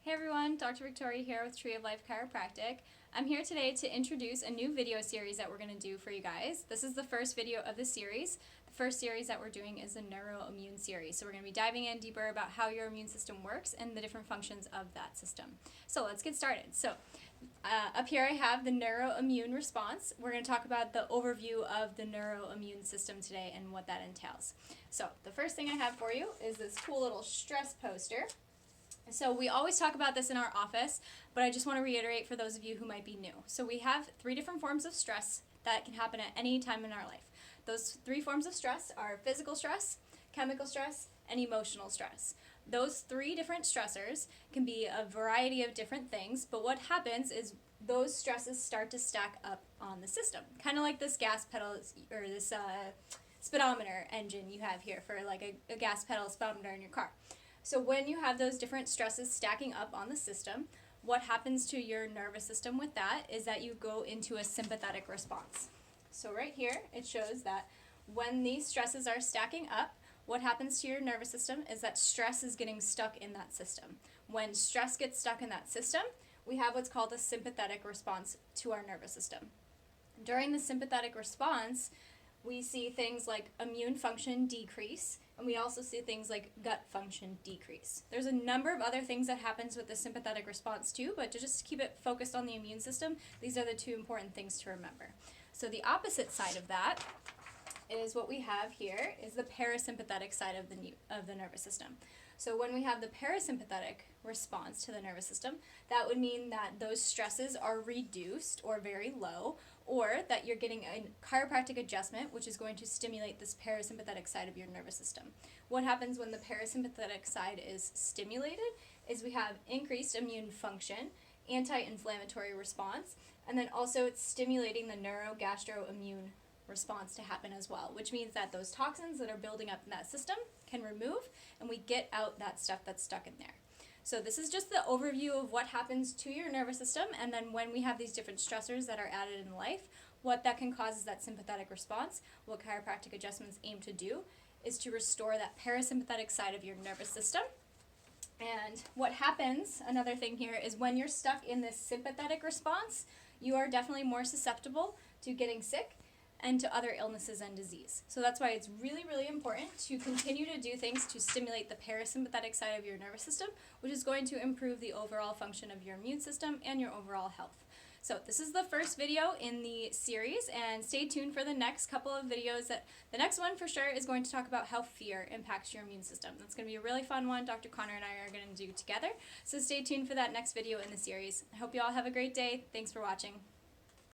Hey everyone, Dr. Victoria here with Tree of Life Chiropractic. I'm here today to introduce a new video series that we're going to do for you guys. This is the first video of the series. The first series that we're doing is the Neuro-Immune series. So we're going to be diving in deeper about how your immune system works and the different functions of that system. So let's get started. So up here I have the Neuro-Immune response. We're going to talk about the overview of the Neuro-Immune system today and what that entails. So the first thing I have for you is this cool little stress poster. So we always talk about this in our office, but I just want to reiterate for those of you who might be new. So we have 3 different forms of stress that can happen at any time in our life. Those 3 forms of stress are physical stress, chemical stress, and emotional stress. Those 3 different stressors can be a variety of different things, but what happens is those stresses start to stack up on the system. Kind of like this gas pedal or this speedometer engine you have here for like a gas pedal speedometer in your car. So when you have those different stresses stacking up on the system, what happens to your nervous system with that is that you go into a sympathetic response. So right here, it shows that when these stresses are stacking up, what happens to your nervous system is that stress is getting stuck in that system. When stress gets stuck in that system, we have what's called a sympathetic response to our nervous system. During the sympathetic response, we see things like immune function decrease, and we also see things like gut function decrease. There's a number of other things that happens with the sympathetic response too, but to just keep it focused on the immune system, these are the 2 important things to remember. So the opposite side of that is what we have here is the parasympathetic side of the nervous system. So when we have the parasympathetic response to the nervous system, that would mean that those stresses are reduced or very low, or that you're getting a chiropractic adjustment, which is going to stimulate this parasympathetic side of your nervous system. What happens when the parasympathetic side is stimulated is we have increased immune function, anti-inflammatory response, and then also it's stimulating the neurogastroimmune response to happen as well, which means that those toxins that are building up in that system can remove and we get out that stuff that's stuck in there. So this is just the overview of what happens to your nervous system, and then when we have these different stressors that are added in life, what that can cause is that sympathetic response. What chiropractic adjustments aim to do is to restore that parasympathetic side of your nervous system. And what happens, another thing here, is when you're stuck in this sympathetic response, you are definitely more susceptible to getting sick and to other illnesses and disease. So that's why it's really, really important to continue to do things to stimulate the parasympathetic side of your nervous system, which is going to improve the overall function of your immune system and your overall health. So this is the first video in the series, and stay tuned for the next couple of videos. The next one for sure is going to talk about how fear impacts your immune system. That's going to be a really fun one Dr. Connor and I are going to do together. So stay tuned for that next video in the series. I hope you all have a great day. Thanks for watching.